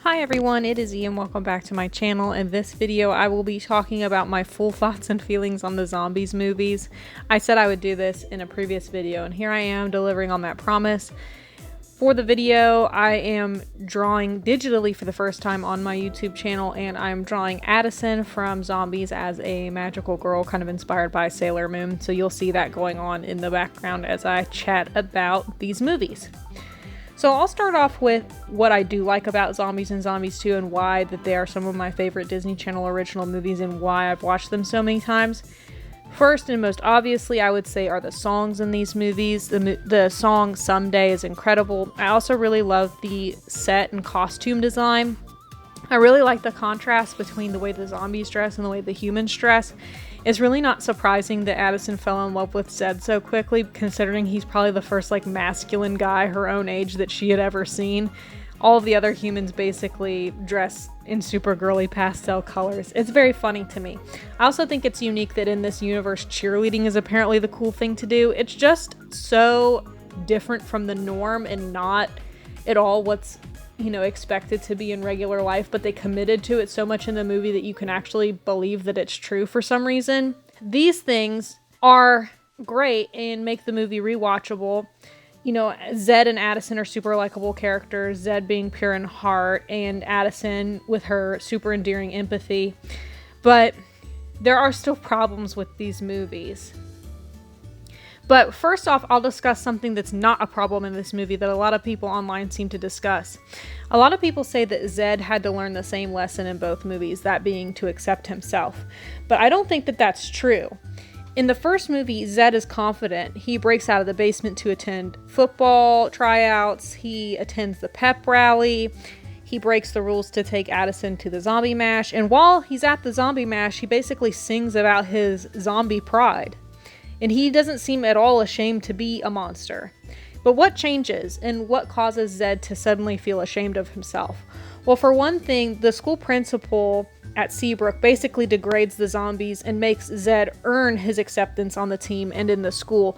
Hi everyone, it is Ian. Welcome back to my channel. In this video, I will be talking about my full thoughts and feelings on the Zombies movies. I said I would do this in a previous video, and here I am delivering on that promise. For the video, I am drawing digitally for the first time on my YouTube channel, and I'm drawing Addison from Zombies as a magical girl, kind of inspired by Sailor Moon. So you'll see that going on in the background as I chat about these movies. So I'll start off with what I do like about Zombies and Zombies 2 and why that they are some of my favorite Disney Channel original movies and why I've watched them so many times. First and most obviously, I would say, are the songs in these movies. The song Someday is incredible. I also really love the set and costume design. I really like the contrast between the way the zombies dress and the way the humans dress. It's really not surprising that Addison fell in love with Zed so quickly, considering he's probably the first masculine guy her own age that she had ever seen. All of the other humans basically dress in super girly pastel colors. It's very funny to me. I also think it's unique that in this universe, cheerleading is apparently the cool thing to do. It's just so different from the norm and not at all what's expected to be in regular life, but they committed to it so much in the movie that you can actually believe that it's true for some reason. These things are great and make the movie rewatchable. Zed and Addison are super likable characters, Zed being pure in heart and Addison with her super endearing empathy. But there are still problems with these movies. But first off, I'll discuss something that's not a problem in this movie that a lot of people online seem to discuss. A lot of people say that Zed had to learn the same lesson in both movies, that being to accept himself. But I don't think that that's true. In the first movie, Zed is confident. He breaks out of the basement to attend football tryouts. He attends the pep rally. He breaks the rules to take Addison to the zombie mash. And while he's at the zombie mash, he basically sings about his zombie pride. And he doesn't seem at all ashamed to be a monster. But what changes and what causes Zed to suddenly feel ashamed of himself? Well, for one thing, the school principal at Seabrook basically degrades the zombies and makes Zed earn his acceptance on the team and in the school.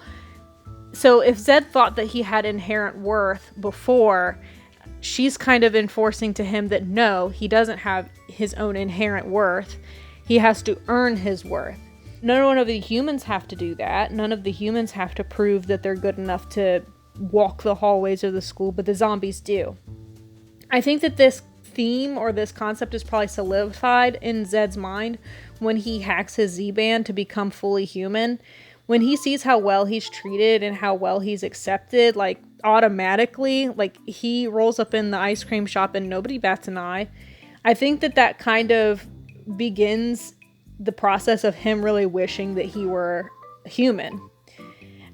So if Zed thought that he had inherent worth before, she's kind of enforcing to him that no, he doesn't have his own inherent worth. He has to earn his worth. None of the humans have to do that. None of the humans have to prove that they're good enough to walk the hallways of the school, but the zombies do. I think that this theme or this concept is probably solidified in Zed's mind when he hacks his Z-band to become fully human. When he sees how well he's treated and how well he's accepted, automatically, he rolls up in the ice cream shop and nobody bats an eye. I think that kind of begins the process of him really wishing that he were human.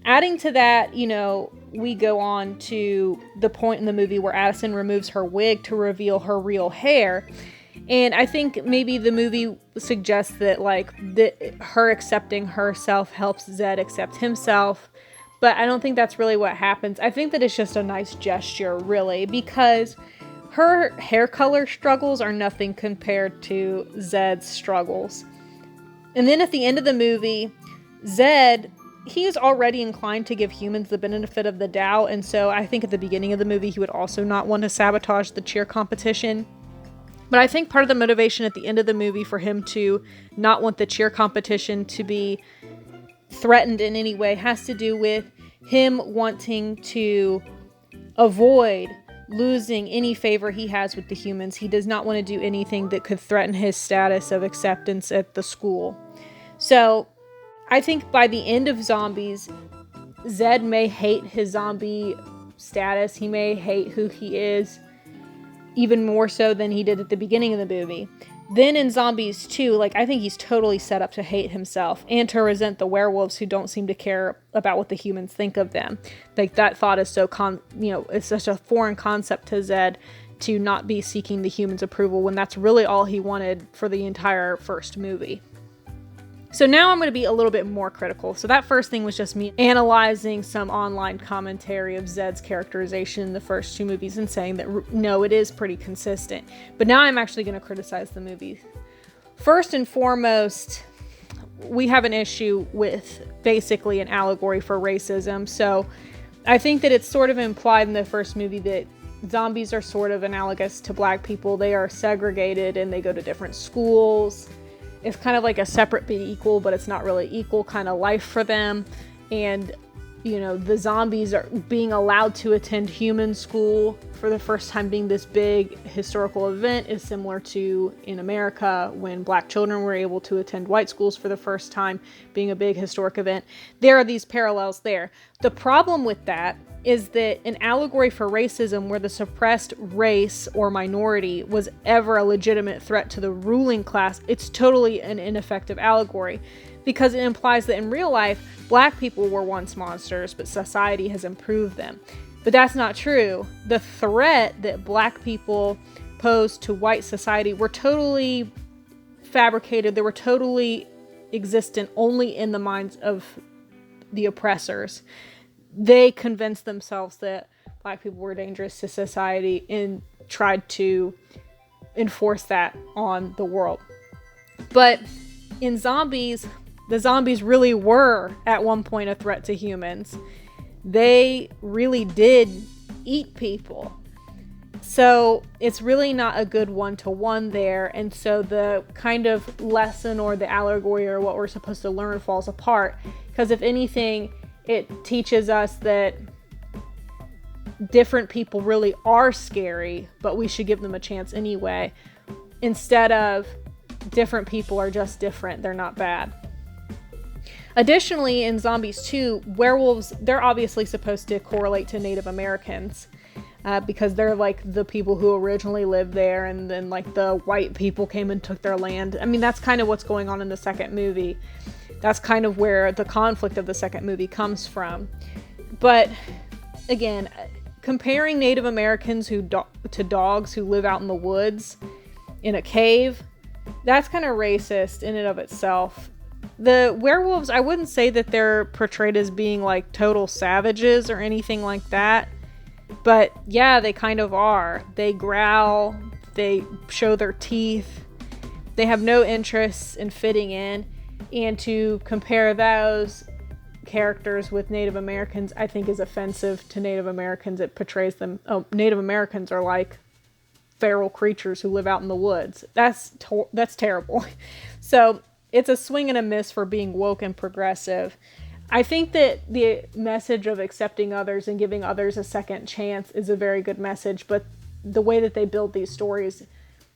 Adding to that, we go on to the point in the movie where Addison removes her wig to reveal her real hair. And I think maybe the movie suggests that her accepting herself helps Zed accept himself. But I don't think that's really what happens. I think that it's just a nice gesture, really, because her hair color struggles are nothing compared to Zed's struggles. And then at the end of the movie, Zed, he is already inclined to give humans the benefit of the doubt. And so I think at the beginning of the movie, he would also not want to sabotage the cheer competition. But I think part of the motivation at the end of the movie for him to not want the cheer competition to be threatened in any way has to do with him wanting to avoid losing any favor he has with the humans. He does not want to do anything that could threaten his status of acceptance at the school. So I think by the end of Zombies, Zed may hate his zombie status. He may hate who he is even more so than he did at the beginning of the movie. Then in Zombies 2, I think he's totally set up to hate himself and to resent the werewolves who don't seem to care about what the humans think of them. That thought is so it's such a foreign concept to Zed to not be seeking the humans' approval when that's really all he wanted for the entire first movie. So now I'm going to be a little bit more critical. So that first thing was just me analyzing some online commentary of Zed's characterization in the first two movies and saying that no, it is pretty consistent. But now I'm actually going to criticize the movie. First and foremost, we have an issue with basically an allegory for racism. So I think that it's sort of implied in the first movie that zombies are sort of analogous to black people. They are segregated and they go to different schools. It's kind of like a separate but equal, but it's not really equal kind of life for them. And, you know, the zombies are being allowed to attend human school for the first time, being this big historical event, is similar to in America when black children were able to attend white schools for the first time, being a big historic event. There are these parallels there. The problem with that is that an allegory for racism where the suppressed race or minority was ever a legitimate threat to the ruling class, it's totally an ineffective allegory, because it implies that in real life, black people were once monsters, but society has improved them. But that's not true. The threat that black people posed to white society were totally fabricated. They were totally existent only in the minds of the oppressors. They convinced themselves that black people were dangerous to society and tried to enforce that on the world. But in zombies, the zombies really were at one point a threat to humans. They really did eat people. So it's really not a good one-to-one there. And so the kind of lesson or the allegory or what we're supposed to learn falls apart. Because if anything, it teaches us that different people really are scary, but we should give them a chance anyway. Instead of different people are just different, they're not bad. Additionally, in Zombies 2, werewolves, they're obviously supposed to correlate to Native Americans because they're like the people who originally lived there, and then like the white people came and took their land. I mean, that's kind of what's going on in the second movie. That's kind of where the conflict of the second movie comes from. But again, comparing Native Americans to dogs who live out in the woods in a cave, that's kind of racist in and of itself. The werewolves, I wouldn't say that they're portrayed as being like total savages or anything like that. But yeah, they kind of are. They growl, they show their teeth, they have no interest in fitting in. And to compare those characters with Native Americans, I think is offensive to Native Americans. It portrays them, Native Americans are like feral creatures who live out in the woods. That's terrible. So it's a swing and a miss for being woke and progressive. I think that the message of accepting others and giving others a second chance is a very good message, but the way that they build these stories,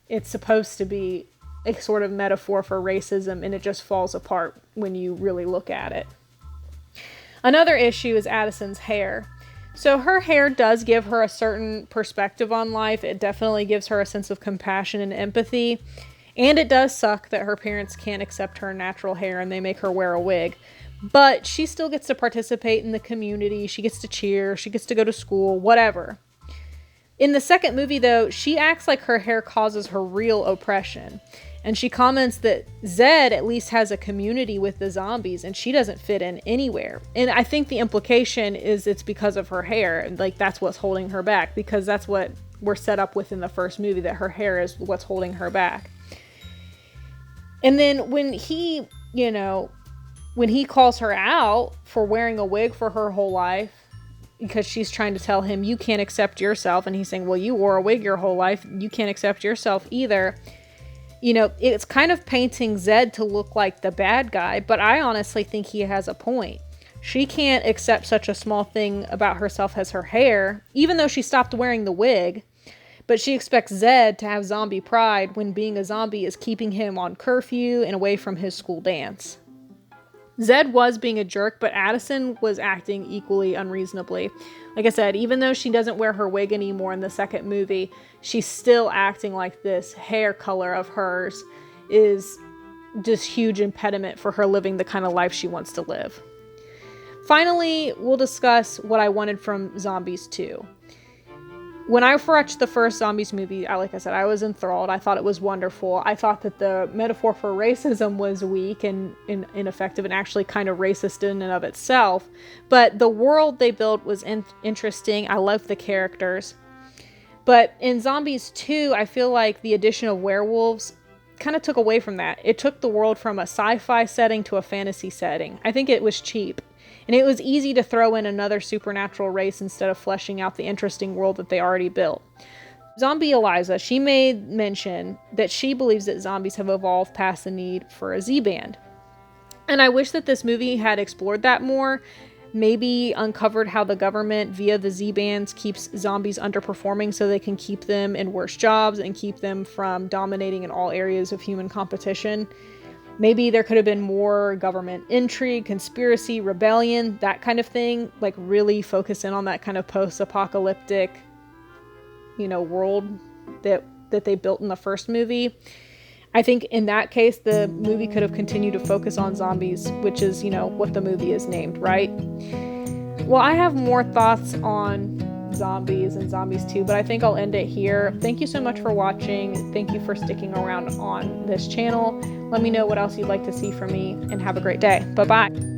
it's supposed to be a sort of metaphor for racism, and it just falls apart when you really look at it. Another issue is Addison's hair. So her hair does give her a certain perspective on life. It definitely gives her a sense of compassion and empathy. And it does suck that her parents can't accept her natural hair and they make her wear a wig. But she still gets to participate in the community. She gets to cheer. She gets to go to school, whatever. In the second movie, though, she acts like her hair causes her real oppression. And she comments that Zed at least has a community with the zombies and she doesn't fit in anywhere. And I think the implication is it's because of her hair. And like that's what's holding her back, because that's what we're set up with in the first movie, that her hair is what's holding her back. And then when he, when he calls her out for wearing a wig for her whole life, because she's trying to tell him, you can't accept yourself. And he's saying, well, you wore a wig your whole life. You can't accept yourself either. It's kind of painting Zed to look like the bad guy, but I honestly think he has a point. She can't accept such a small thing about herself as her hair, even though she stopped wearing the wig. But she expects Zed to have zombie pride when being a zombie is keeping him on curfew and away from his school dance. Zed was being a jerk, but Addison was acting equally unreasonably. Like I said, even though she doesn't wear her wig anymore in the second movie, she's still acting like this hair color of hers is this huge impediment for her living the kind of life she wants to live. Finally, we'll discuss what I wanted from Zombies 2. When I watched the first Zombies movie, like I said, I was enthralled. I thought it was wonderful. I thought that the metaphor for racism was weak and ineffective and actually kind of racist in and of itself. But the world they built was interesting. I loved the characters. But in Zombies 2, I feel like the addition of werewolves kind of took away from that. It took the world from a sci-fi setting to a fantasy setting. I think it was cheap. And it was easy to throw in another supernatural race instead of fleshing out the interesting world that they already built. Zombie Eliza, she made mention that she believes that zombies have evolved past the need for a Z-band. And I wish that this movie had explored that more, maybe uncovered how the government, via the Z-bands, keeps zombies underperforming so they can keep them in worse jobs and keep them from dominating in all areas of human competition. Maybe there could have been more government intrigue, conspiracy, rebellion, that kind of thing. Like really focus in on that kind of post-apocalyptic, world that they built in the first movie. I think in that case, the movie could have continued to focus on zombies, which is, what the movie is named, right? Well, I have more thoughts on zombies and Zombies 2, but I think I'll end it here. Thank you so much for watching. Thank you for sticking around on this channel. Let me know what else you'd like to see from me, and have a great day. Bye-bye.